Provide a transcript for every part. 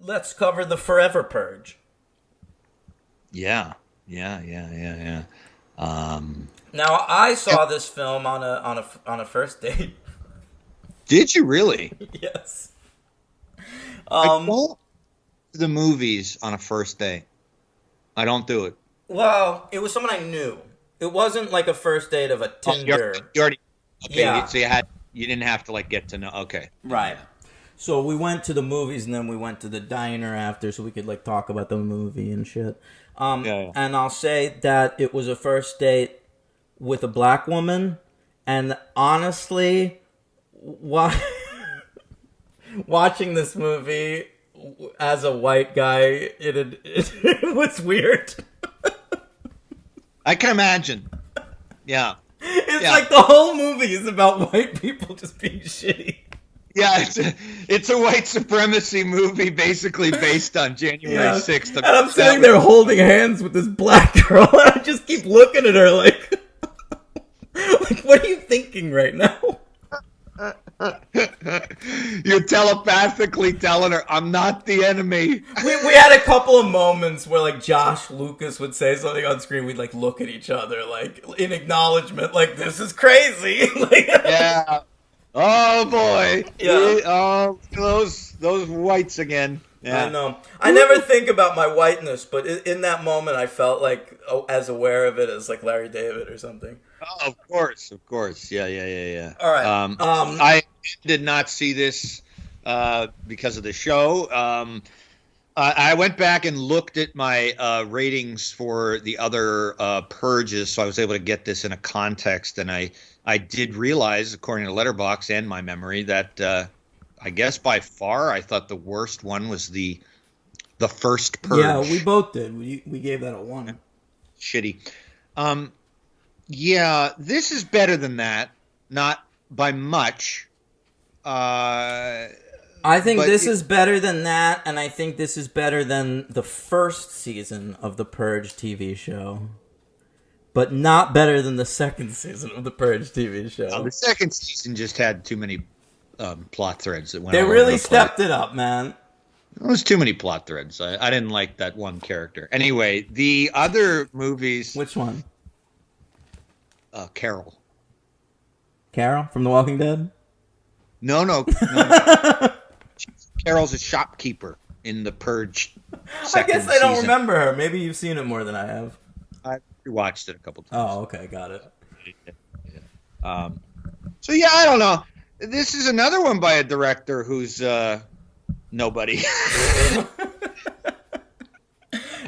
let's cover the Forever Purge. Yeah. Now, I saw this film on a first date. Did you really? Yes. I don't do the movies on a first date. I don't do it. Well, it was someone I knew. It wasn't like a first date of a Oh, Tinder. you already okay. Yeah. So you didn't have to like get to know. Okay. Right. So we went to the movies and then we went to the diner after so we could like talk about the movie and shit. Yeah. And I'll say that it was a first date with a black woman, and honestly, watching this movie as a white guy, it was weird. I can imagine. Yeah. It's Yeah. like the whole movie is about white people just being shitty. Yeah, it's a white supremacy movie basically based on January 6th. And I'm sitting there holding hands with this black girl, and I just keep looking at her like, like, what are you thinking right now? You're telepathically telling her, I'm not the enemy. We had a couple of moments where like Josh Lucas would say something on screen, we'd like look at each other like in acknowledgement, like this is crazy. Like, Yeah. Oh boy. Yeah. Oh, those whites again. Yeah. I know. I never think about my whiteness, but in that moment, I felt like as aware of it as like Larry David or something. Oh, of course. Yeah. All right. I did not see this because of the show. I went back and looked at my ratings for the other purges, so I was able to get this in a context, and I did realize, according to Letterboxd and my memory, that I guess by far I thought the worst one was the first purge. Yeah, we both did. We gave that a 1. Shitty. Yeah, this is better than that, not by much. I think this is better than that, and I think this is better than the first season of the Purge TV show. But not better than the second season of the Purge TV show. The second season just had too many plot threads that went. They all really over the stepped place. it up, man. There was too many plot threads. I didn't like that one character. Anyway, the other movies. Which one? Carol. Carol from The Walking Dead? No. Carol's a shopkeeper in the Purge. I guess I don't remember her. Maybe you've seen it more than I have. I watched it a couple times. Oh, okay, got it. So yeah, I don't know. This is another one by a director who's nobody.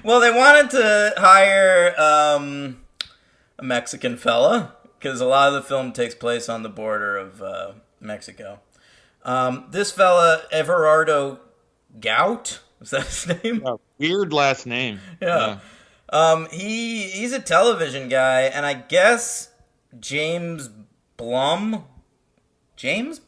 Well, they wanted to hire a Mexican fella because a lot of the film takes place on the border of Mexico. This fella, Everardo Gout, was that his name? Weird last name. Yeah. He's a television guy, and I guess Jason Blum. What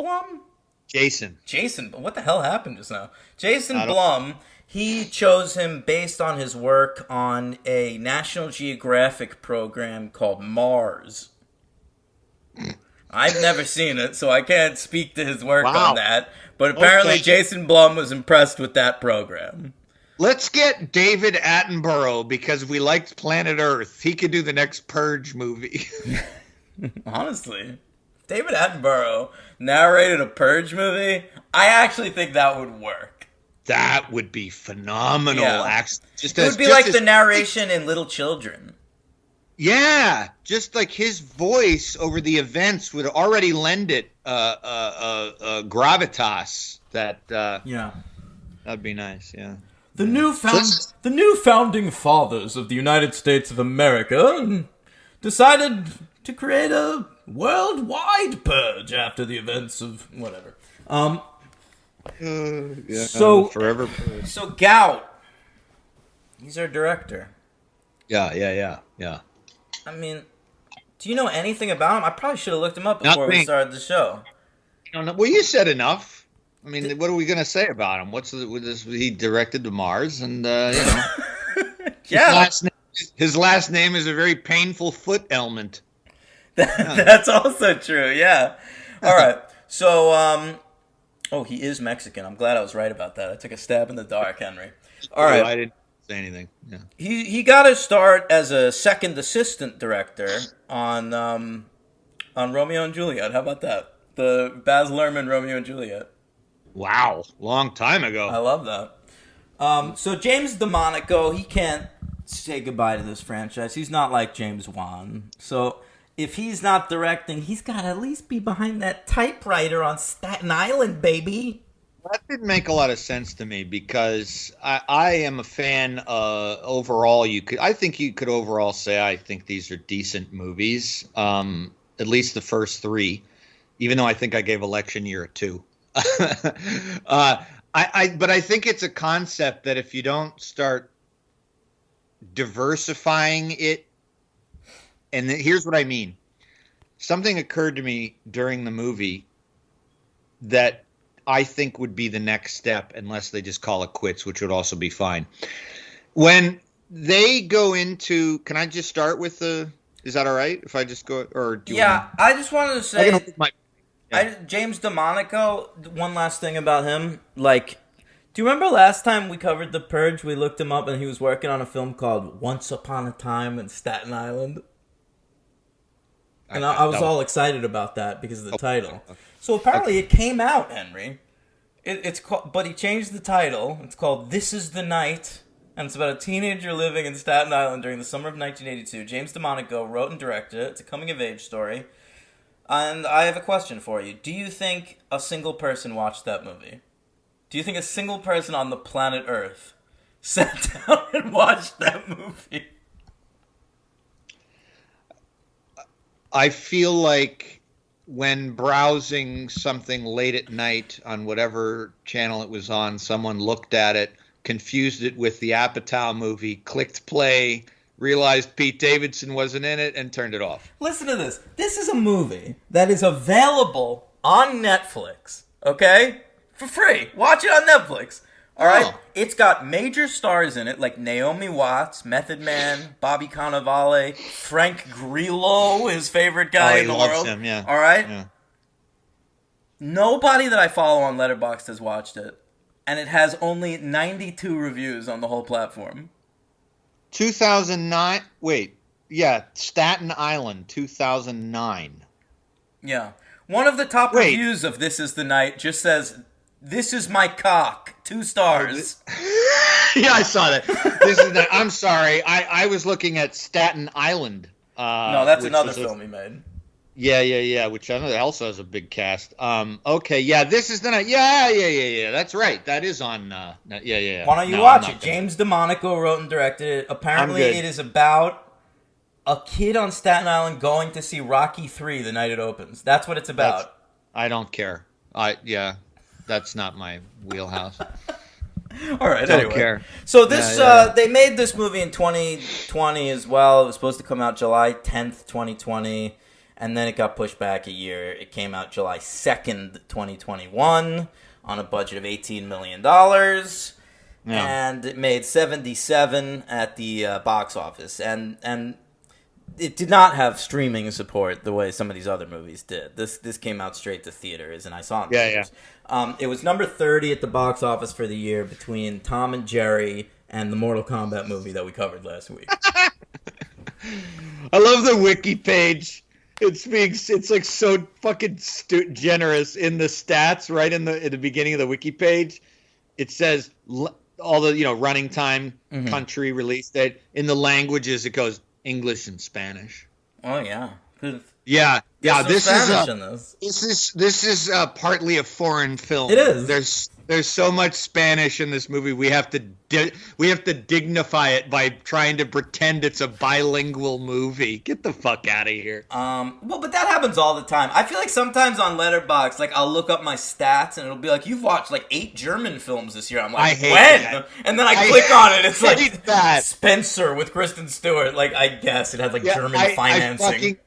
the hell happened just now? Jason Blum. He chose him based on his work on a National Geographic program called Mars. I've never seen it, so I can't speak to his work on that. But apparently Jason Blum was impressed with that program. Let's get David Attenborough, because we liked Planet Earth. He could do the next Purge movie. Honestly, David Attenborough narrated a Purge movie. I actually think that would work. That would be phenomenal. Yeah. It would be like the narration in Little Children. Yeah, just like his voice over the events would already lend it gravitas. That'd be nice. Yeah. The new founding fathers of the United States of America decided to create a worldwide purge after the events of whatever. Forever Purge. So Gout, he's our director. Yeah. I mean, do you know anything about him? I probably should have looked him up before we started the show. Well, you said enough. I mean, what are we going to say about him? He directed to Mars, and yeah. His last name is a very painful foot ailment. That's also true. Yeah. All right. So Oh, he is Mexican. I'm glad I was right about that. I took a stab in the dark, Henry. All right. I didn't say anything. Yeah. He got to start as a second assistant director on Romeo and Juliet. How about that? The Baz Luhrmann Romeo and Juliet. Wow, long time ago. I love that. So James DeMonaco, he can't say goodbye to this franchise. He's not like James Wan. So if he's not directing, he's got to at least be behind that typewriter on Staten Island, baby. That didn't make a lot of sense to me because I am a fan. Overall, I think you could overall say I think these are decent movies. At least the first three, even though I think I gave Election Year a 2. But I think it's a concept that if you don't start diversifying it, and here's what I mean. Something occurred to me during the movie that I think would be the next step, unless they just call it quits, which would also be fine. When they go into, can I just start with is that all right if I just go, or do you I just wanted to say, Yeah. James DeMonaco, one last thing about him. Like, do you remember last time we covered The Purge, we looked him up and he was working on a film called Once Upon a Time in Staten Island? And I was all excited about that because of the title. So apparently it came out, Henry. It's called, but he changed the title. It's called This Is the Night, and it's about a teenager living in Staten Island during the summer of 1982. James DeMonaco wrote and directed it. It's a coming-of-age story. And I have a question for you. Do you think a single person watched that movie? Do you think a single person on the planet Earth sat down and watched that movie? I feel like when browsing something late at night on whatever channel it was on, someone looked at it, confused it with the Apatow movie, clicked play, realized Pete Davidson wasn't in it, and turned it off. Listen to this. This is a movie that is available on Netflix, okay? For free. Watch it on Netflix. All right? It's got major stars in it, like Naomi Watts, Method Man, Bobby Cannavale, Frank Grillo, his favorite guy in the world. Him, yeah. All right? Yeah. Nobody that I follow on Letterboxd has watched it, and it has only 92 reviews on the whole platform. 2009. Wait. Yeah, Staten Island, 2009. Yeah. One of the top reviews of This Is the Night just says, "This is my cock." 2 stars. Yeah, I saw that. I'm sorry. I was looking at Staten Island. No, that's another film he made. Yeah. Which I know also has a big cast. Okay, yeah, This Is the Night. Yeah. That's right. That is on. Yeah. Why don't you watch it? James DeMonaco wrote and directed it. Apparently, it is about a kid on Staten Island going to see Rocky 3 the night it opens. That's what it's about. I don't care. That's not my wheelhouse. All right, Don't anyway. care. So this, they made this movie in 2020 as well. It was supposed to come out July 10th, 2020, and then it got pushed back a year. It came out July 2nd, 2021, on a budget of $18 million, and it made 77 at the box office, and it did not have streaming support the way some of these other movies did. This came out straight to theaters, and I saw it in theaters. It was number 30 at the box office for the year, between Tom and Jerry and the Mortal Kombat movie that we covered last week. I love the wiki page. It's like so fucking generous in the stats right in the beginning of the wiki page. It says all the running time, country, release date. In the languages, it goes English and Spanish. Oh yeah. Yeah. This Spanish is partly a foreign film. It is. There's so much Spanish in this movie. We have to dignify it by trying to pretend it's a bilingual movie. Get the fuck out of here. Well, but that happens all the time. I feel like sometimes on Letterboxd, like I'll look up my stats and it'll be like, "You've watched like 8 German films this year." I'm like, I hate when? that. And then I click on it. It's like that. Spencer with Kristen Stewart. Like, I guess it has like German financing.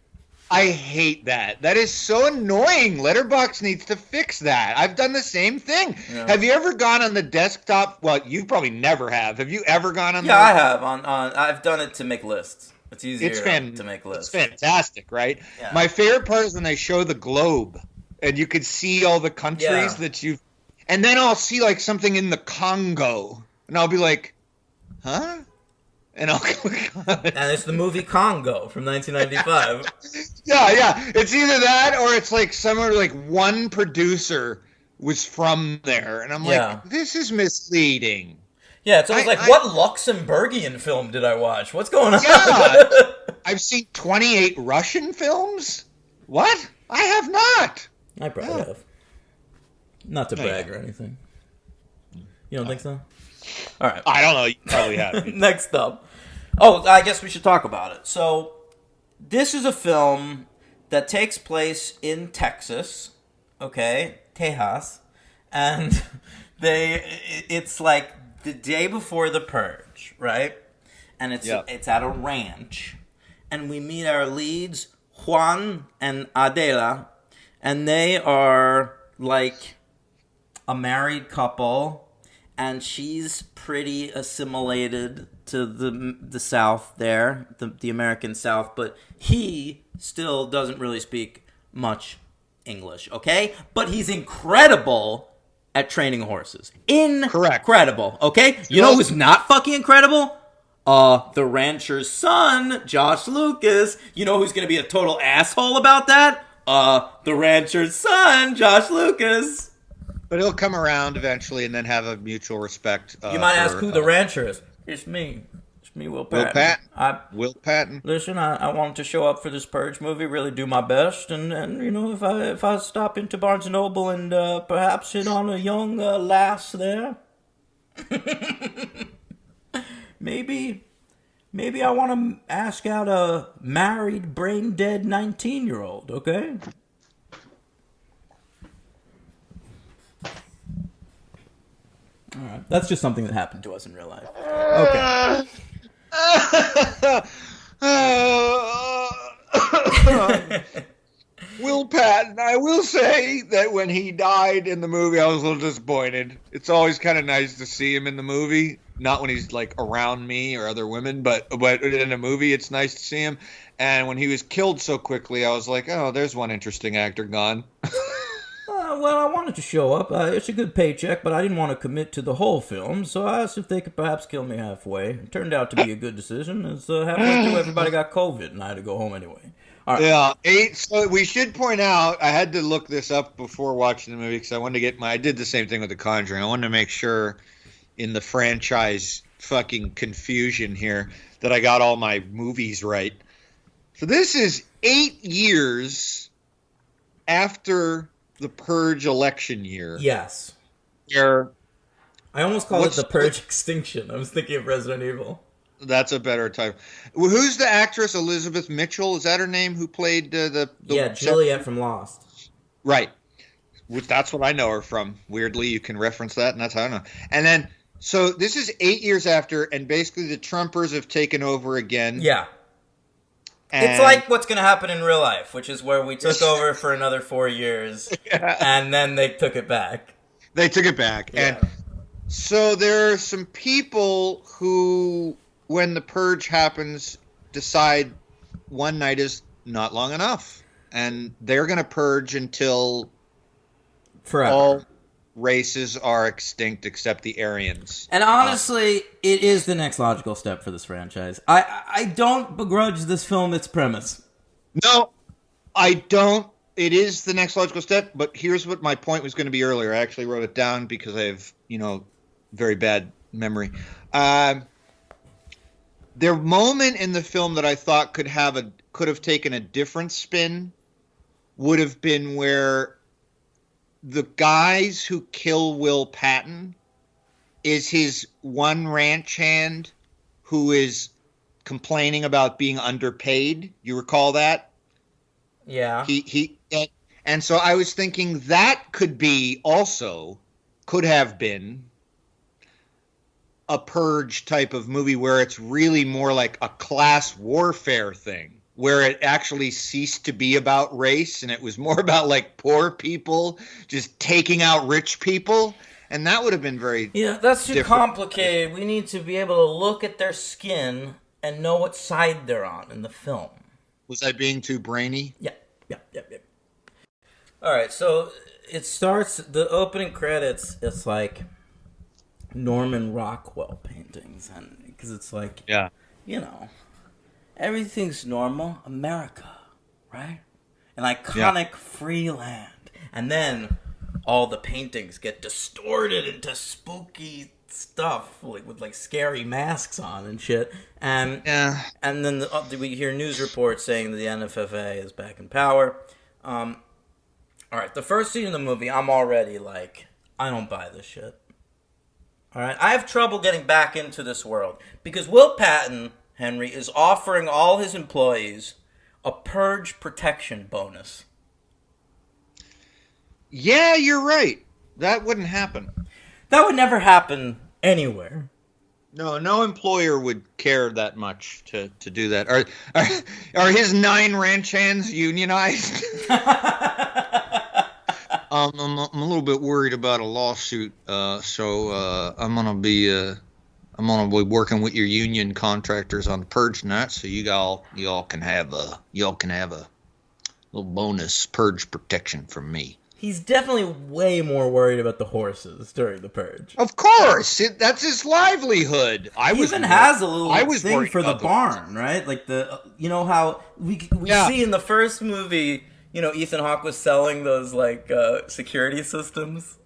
I hate that. That is so annoying. Letterboxd needs to fix that. I've done the same thing. Yeah. Have you ever gone on the desktop? Well, you probably never have. Have you ever gone on? Yeah, I have. I've done it to make lists. It's easier to make lists. It's fantastic, right? Yeah. My favorite part is when they show the globe, and you can see all the countries that you've And then I'll see like something in the Congo, and I'll be like, huh? And I'll click on it. And it's the movie Congo from 1995. Yeah. It's either that or it's like somewhere like one producer was from there. And I'm like, this is misleading. Yeah, it's always what Luxembourgian film did I watch? What's going on? Yeah. I've seen 28 Russian films? What? I have not. I probably have. Not to brag or anything. You don't think so? All right. I don't know. You probably have. Next up. Oh, I guess we should talk about it. So, this is a film that takes place in Texas. Okay? Tejas. And it's like the day before the purge, right? And it's at a ranch. And we meet our leads, Juan and Adela. And they are like a married couple, and she's pretty assimilated to the South there, the American South, but he still doesn't really speak much English, okay? But he's incredible at training horses. Incredible, okay? You know who's not fucking incredible? The rancher's son, Josh Lucas. You know who's gonna be a total asshole about that? The rancher's son, Josh Lucas. But he'll come around eventually and then have a mutual respect. You might ask who the rancher is. It's me. It's me, Will Patton. Will Patton. Listen, I wanted to show up for this Purge movie, really do my best, and you know, if I stop into Barnes & Noble and perhaps hit on a young lass there, maybe I want to ask out a married, brain-dead 19-year-old, okay? All right. That's just something that happened to us in real life. Okay. Will Patton, I will say that when he died in the movie, I was a little disappointed. It's always kind of nice to see him in the movie. Not when he's like around me or other women, but in a movie, it's nice to see him. And when he was killed so quickly, I was like, oh, there's one interesting actor gone. Well, I wanted to show up. It's a good paycheck, but I didn't want to commit to the whole film, so I asked if they could perhaps kill me halfway. It turned out to be a good decision, as halfway through everybody got COVID, and I had to go home anyway. All right. Yeah, so we should point out, I had to look this up before watching the movie, because I wanted to get I did the same thing with The Conjuring. I wanted to make sure in the franchise fucking confusion here that I got all my movies right. So this is 8 years after the Purge election year. Yes. Where I almost called it the Purge Extinction. I was thinking of Resident Evil. That's a better title. Who's the actress? Elizabeth Mitchell? Is that her name? Who played the Juliet from Lost. Right. That's what I know her from. Weirdly, you can reference that, and that's how I know. And then, so this is 8 years after, and basically the Trumpers have taken over again. Yeah. It's like what's going to happen in real life, which is where we took over for another 4 years, and then they took it back. They took it back. Yeah. And so there are some people who, when the purge happens, decide one night is not long enough. And they're going to purge until forever. All races are extinct except the Aryans. And honestly, it is the next logical step for this franchise. I don't begrudge this film its premise. No, I don't. It is the next logical step, but here's what my point was going to be earlier. I actually wrote it down because I have, very bad memory. Their moment in the film that I thought could have taken a different spin would have been where the guys who kill Will Patton is his one ranch hand who is complaining about being underpaid. You recall that? Yeah. And so I was thinking that could have been a Purge type of movie where it's really more like a class warfare thing, where it actually ceased to be about race and it was more about like poor people just taking out rich people. And that would have been very that's too complicated. We need to be able to look at their skin and know what side they're on in the film. Was I being too brainy? Yeah. All right, so it starts, the opening credits, it's like Norman Rockwell paintings, and because it's like, Yeah. you know, everything's normal, America, right? An iconic free land. And then all the paintings get distorted into spooky stuff, like with like scary masks on and shit. And then we hear news reports saying that the NFFA is back in power. All right, the first scene in the movie, I'm already like, I don't buy this shit. All right, I have trouble getting back into this world because Will Patton, Henry, is offering all his employees a purge protection bonus. Yeah, you're right. That wouldn't happen. That would never happen anywhere. No employer would care that much to do that. Are his 9 ranch hands unionized? I'm a little bit worried about a lawsuit, so I'm gonna be working with your union contractors on the purge night, so y'all can have a little bonus purge protection from me. He's definitely way more worried about the horses during the purge. Of course, that's his livelihood. He even has a little thing for the barn, right? Like you know how we see in the first movie, you know, Ethan Hawke was selling those like security systems.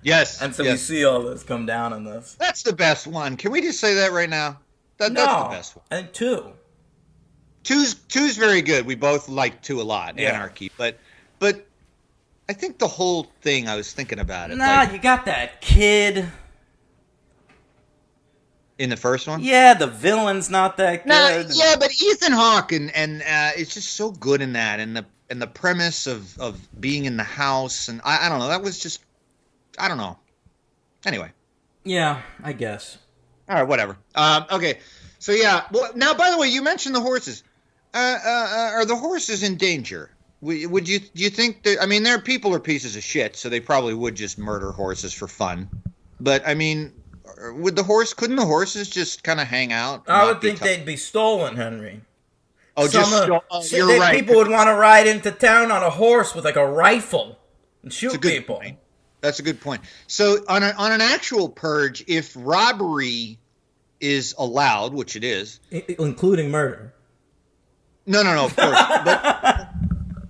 Yes, and so we see all this come down in this. That's the best one. Can we just say that right now? That's the best one. And 2. Two's very good. We both like 2 a lot. Yeah. Anarchy, but I think the whole thing, I was thinking about it. Nah, you got that kid. In the first one? Yeah, the villain's not that good. Yeah, but Ethan Hawke and it's just so good in that, and the premise of being in the house, and I don't know, that was just, I don't know. Anyway. Yeah, I guess. All right, whatever. Okay, so yeah. Well, now, by the way, you mentioned the horses. Are the horses in danger? Do you think that, I mean, their people are pieces of shit, so they probably would just murder horses for fun. But I mean, couldn't the horses just kind of hang out? I would think they'd be stolen, Henry. Oh, you're right. People would want to ride into town on a horse with like a rifle and shoot people. Point. That's a good point. So on an actual purge, if robbery is allowed, which it is, including murder. No, of course. But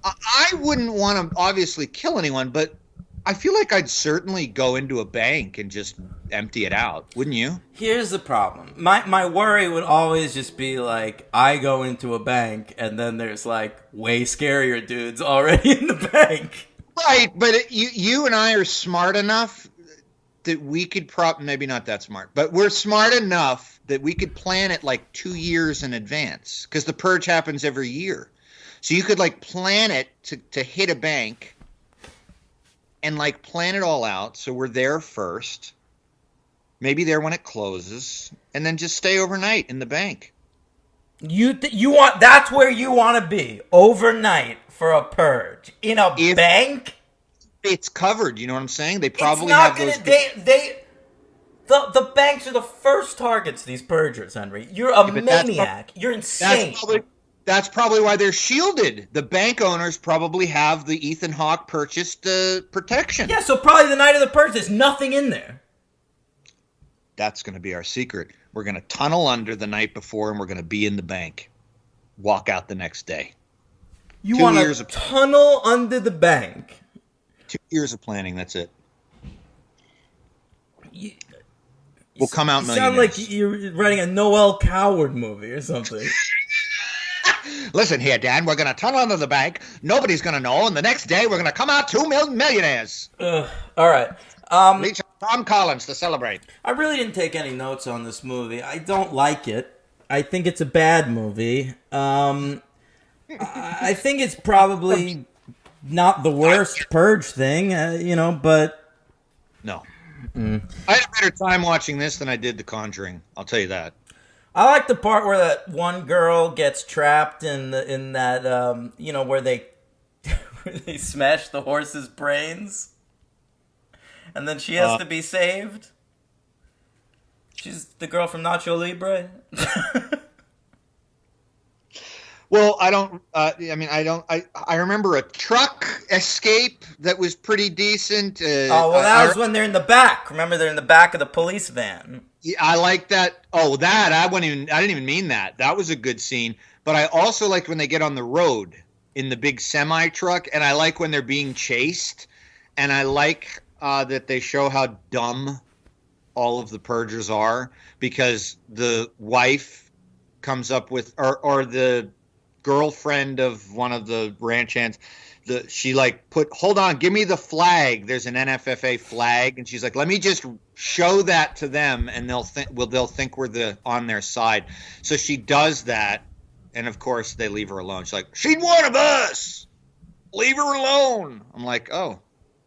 I wouldn't want to obviously kill anyone, but I feel like I'd certainly go into a bank and just empty it out. Wouldn't you? Here's the problem. My worry would always just be like, I go into a bank and then there's like way scarier dudes already in the bank. Right, but you and I are smart enough that we could maybe not that smart, but we're smart enough that we could plan it like 2 years in advance, because the purge happens every year. So you could like plan it to hit a bank and like plan it all out. So we're there first, maybe there when it closes, and then just stay overnight in the bank. That's where you want to be overnight for a purge in a bank. It's covered. You know what I'm saying? They probably have those. The banks are the first targets. These purgers, Henry. You're a maniac. You're insane. That's probably why they're shielded. The bank owners probably have the Ethan Hawke purchased protection. Yeah, so probably the night of the purge, there's nothing in there. That's going to be our secret. We're going to tunnel under the night before, and we're going to be in the bank. Walk out the next day. You want to tunnel under the bank? 2 years of planning, that's it. We'll come out millionaires. You sound like you're writing a Noel Coward movie or something. Listen here, Dan, we're going to tunnel under the bank. Nobody's going to know, and the next day we're going to come out 2 millionaires. All right. Meet Tom Collins to celebrate. I really didn't take any notes on this movie. I don't like it. I think it's a bad movie. I think it's probably not the worst purge thing, but... No. I had a better time watching this than I did The Conjuring. I'll tell you that. I like the part where that one girl gets trapped in that where they smash the horse's brains, and then she has to be saved. She's the girl from Nacho Libre. Well, I don't. I mean, I don't. I remember a truck escape that was pretty decent. Oh well, that was when they're in the back. Remember, they're in the back of the police van. Yeah, I like that. Oh, that I wouldn't even. I didn't even mean that. That was a good scene. But I also liked when they get on the road in the big semi truck, and I like when they're being chased, and I like that they show how dumb all of the purgers are, because the wife comes up with, or the girlfriend of one of the ranch hands, she like hold on, give me the flag. There's an NFFA flag, and she's like, let me just show that to them, and they'll think we're on their side. So she does that, and of course they leave her alone. She's like, she's one of us. Leave her alone. I'm like, oh,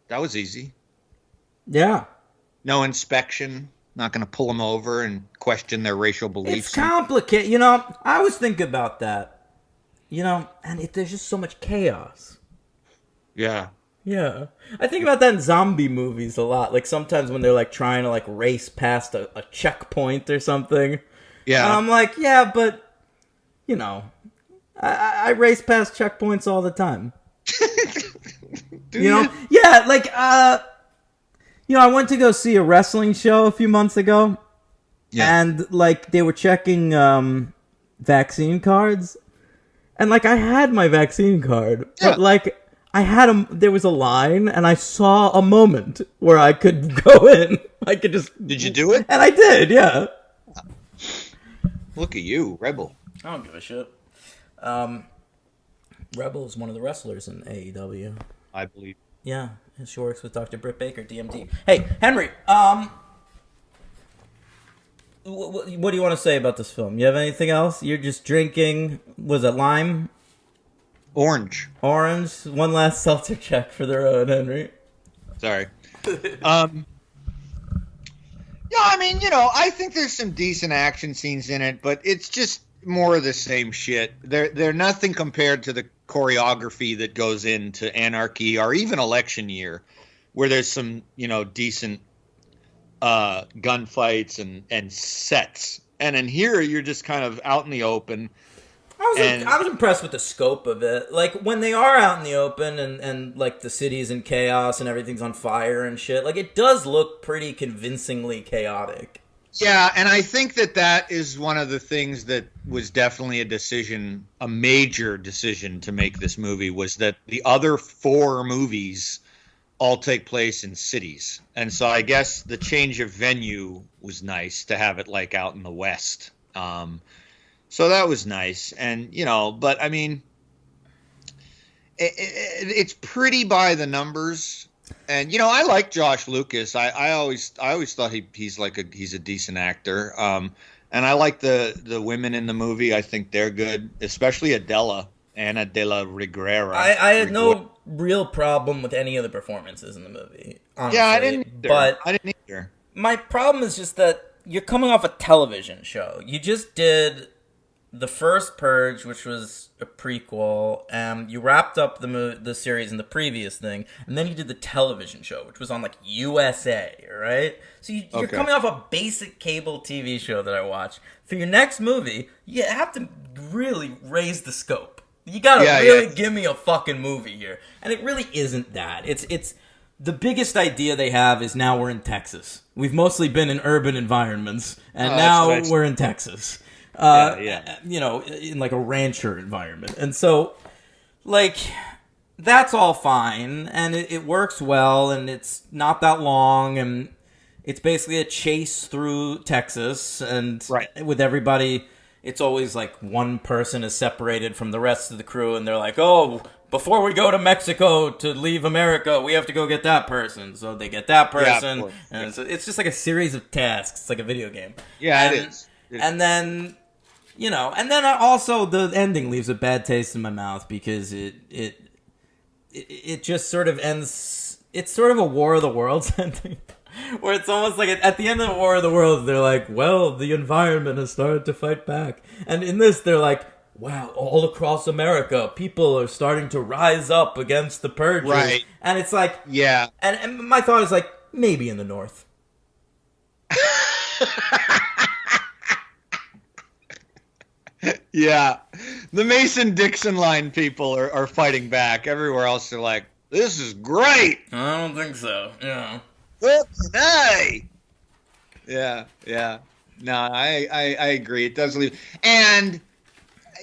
that was easy. Yeah. No inspection. Not going to pull them over and question their racial beliefs. It's complicated. You know, I always think about that. You know, and there's just so much chaos. Yeah. Yeah. I think about that in zombie movies a lot. Like sometimes when they're like trying to like race past a checkpoint or something. Yeah. And I'm like, yeah, but, you know, I race past checkpoints all the time. You know? Yeah, like, you know, I went to go see a wrestling show a few months ago. Yeah. And, like, they were checking vaccine cards. And, like, I had my vaccine card. Yeah. But, like, there was a line, and I saw a moment where I could go in. I could just... Did you do it? And I did, yeah. Look at you, Rebel. I don't give a shit. Rebel is one of the wrestlers in AEW. I believe. Yeah, she works with Dr. Britt Baker, DMD. Hey, Henry, what do you want to say about this film? You have anything else? You're just drinking, was it lime? Orange. One last seltzer check for the road, Henry. Sorry. Yeah, I mean, you know, I think there's some decent action scenes in it, but it's just more of the same shit. They're nothing compared to the choreography that goes into Anarchy or even Election Year, where there's some, you know, decent gunfights and sets. And in here, you're just kind of out in the open. I was impressed with the scope of it. Like, when they are out in the open and like, the city's in chaos and everything's on fire and shit, like, it does look pretty convincingly chaotic. Yeah, and I think that is one of the things that was definitely a major decision to make this movie, was that the other 4 movies all take place in cities. And so I guess the change of venue was nice to have it, like, out in the West. So that was nice. And, you know, but I mean, it's pretty by the numbers. And, you know, I like Josh Lucas. I always thought he's a decent actor. And I like the women in the movie. I think they're good, especially Adela, Ana de la Reguera. I had no real problem with any of the performances in the movie, honestly. Yeah, I didn't either. My problem is just that you're coming off a television show. You just did the first Purge, which was a prequel, you wrapped up the series in the previous thing, and then you did the television show, which was on, like, USA, right? So you're coming off a basic cable TV show that I watch. For your next movie, you have to really raise the scope. You gotta give me a fucking movie here. And it really isn't that. It's the biggest idea they have is now we're in Texas. We've mostly been in urban environments, and now we're in Texas. You know, in like a rancher environment. And so, like, that's all fine, and it works well, and it's not that long, and it's basically a chase through Texas, and with everybody, it's always like one person is separated from the rest of the crew, and they're like, oh, before we go to Mexico to leave America, we have to go get that person. So they get that person, and it's just like a series of tasks. It's like a video game. Yeah, it is. And then... You know, and then also the ending leaves a bad taste in my mouth because it just sort of ends. It's sort of a War of the Worlds ending, where it's almost like at the end of the War of the Worlds, they're like, well, the environment has started to fight back. And in this, they're like, wow, all across America, people are starting to rise up against the purges. Right. And it's like, yeah. And my thought is like, maybe in the North. Yeah. The Mason-Dixon line people are fighting back. Everywhere else, they're like, this is great. I don't think so. Yeah. Hey. Yeah. No, I agree. It does leave, and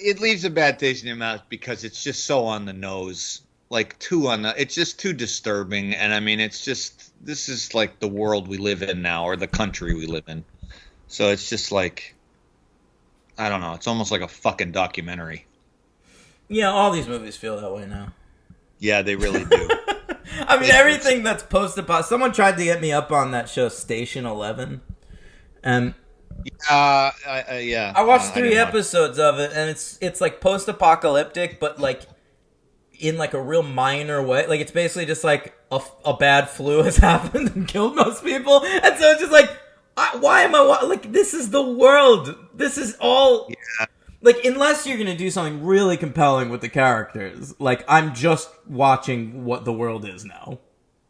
it leaves a bad taste in your mouth because it's just so on the nose, like it's just too disturbing. And I mean, this is like the world we live in now, or the country we live in. So it's just like, I don't know. It's almost like a fucking documentary. Yeah, all these movies feel that way now. Yeah, they really do. I mean, everything that's post-apocalyptic. Someone tried to get me up on that show, Station 11, and yeah. I watched 3 episodes of it, and it's like post-apocalyptic, but like in like a real minor way. Like it's basically just like a bad flu has happened and killed most people, and so it's just like, why am I like, this is the world. This is all. Yeah. Like, unless you're gonna do something really compelling with the characters, like, I'm just watching what the world is now.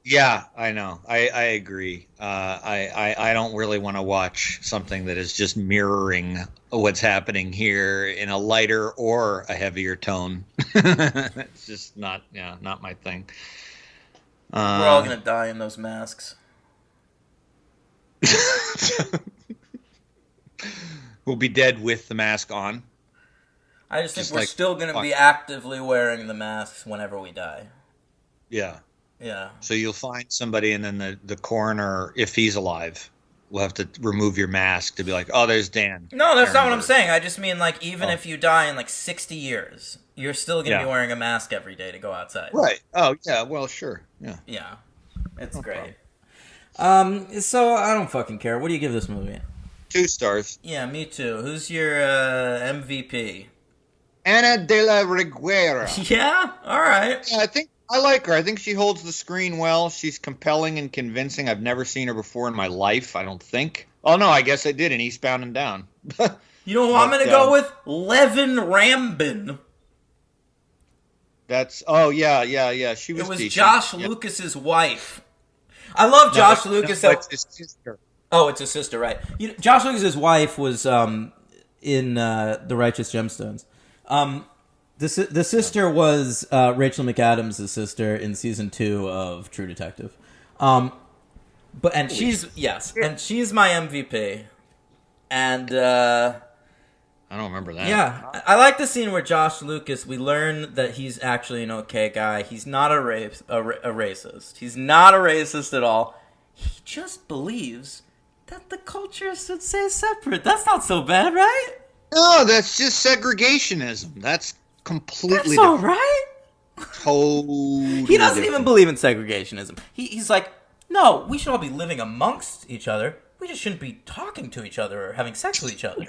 Yeah, I know. I agree. I don't really want to watch something that is just mirroring what's happening here in a lighter or a heavier tone. It's just not my thing. We're all gonna die in those masks. We'll be dead with the mask on. I just think we're still going to be actively wearing the masks whenever we die. Yeah. Yeah. So you'll find somebody, and then the coroner, if he's alive, will have to remove your mask to be like, oh, there's Dan. No, that's not what I'm saying. I just mean, like, even if you die in, like, 60 years, you're still going to be wearing a mask every day to go outside. Right. Oh, yeah. Well, sure. Yeah. Yeah. It's great. So I don't fucking care. What do you give this movie? 2 stars. Yeah, me too. Who's your MVP? Ana de la Reguera. Yeah? All right. Yeah, I like her. I think she holds the screen well. She's compelling and convincing. I've never seen her before in my life, I don't think. Oh, no, I guess I did in Eastbound and Down. You know who I'm going to go with? Levin Rambin. That's, oh, yeah. She was It was decent. Josh Lucas's wife. I love Josh Lucas. It's his sister. Oh, it's his sister, right. Josh Lucas's wife was in The Righteous Gemstones. The sister was Rachel McAdams' sister in season 2 of True Detective. She's my MVP. And I don't remember that. Yeah, I like the scene where Josh Lucas, we learn that he's actually an okay guy. He's not a racist. He's not a racist at all. He just believes that the cultures should stay separate. That's not so bad, right? No, that's just segregationism. That's completely different. All right. Totally He doesn't even believe in segregationism. He's like, no, we should all be living amongst each other. We just shouldn't be talking to each other or having sex with each other.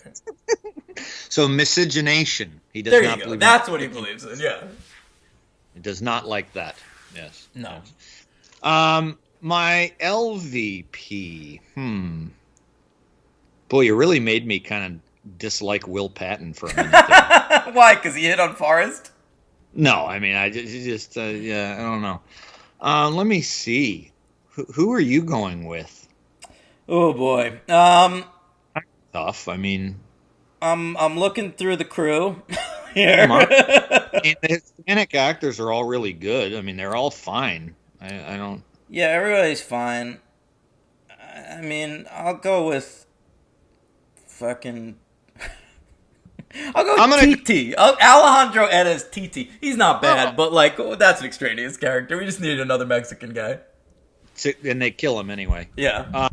So miscegenation. He does there not you go. believe That's what he believes in. Yeah. He does not like that. Yes. No. My LVP. Boy, you really made me kind of dislike Will Patton for a minute there. Why? Because he hit on Forrest? No, I mean, I just I don't know. Let me see. Who are you going with? Oh boy. Tough. I mean, I'm looking through the crew here. I mean, the Hispanic actors are all really good. I mean, they're all fine. I don't. Yeah, everybody's fine. I mean, I'll go with fucking. I'll go with TT. Alejandro Edes TT. He's not bad, but like, that's an extraneous character. We just needed another Mexican guy. And they kill him anyway. Yeah.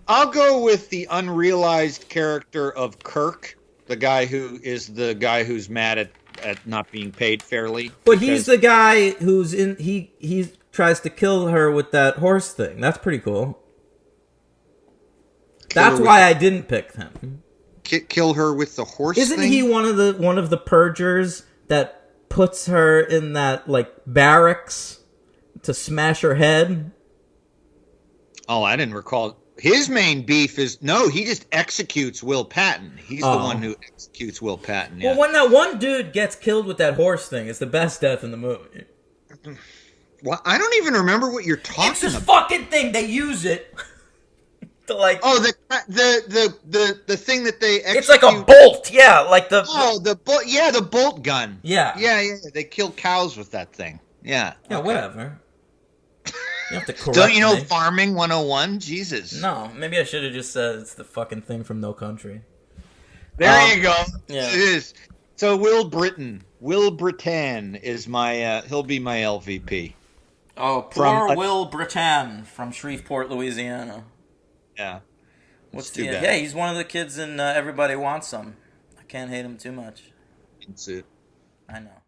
I'll go with the unrealized character of Kirk, the guy who's mad at not being paid fairly. But he's the guy who's in. He tries to kill her with that horse thing. That's pretty cool. That's why I didn't pick him. Kill her with the horse thing? Isn't he one of the purgers that puts her in that like barracks to smash her head? Oh, I didn't recall. His main beef is he just executes Will Patton. He's the one who executes Will Patton. Yeah. Well, when that one dude gets killed with that horse thing, it's the best death in the movie. Well, I don't even remember what you're talking about. It's this fucking thing. They use it like. Oh, the thing that they execute. It's like a bolt, yeah, like the. Oh, the bolt. Yeah, the bolt gun. Yeah. Yeah. They kill cows with that thing. Yeah. Yeah, okay. whatever. You have to correct Don't you know me. Farming 101? Jesus. No, maybe I should have just said it's the fucking thing from No Country. There you go. Yeah. It is. So Will Britton is my. He'll be my LVP. Oh, poor Will Britton from Shreveport, Louisiana. Yeah. What's too the? bad. Yeah, he's one of the kids in Everybody Wants Some. I can't hate him too much. It's it. I know.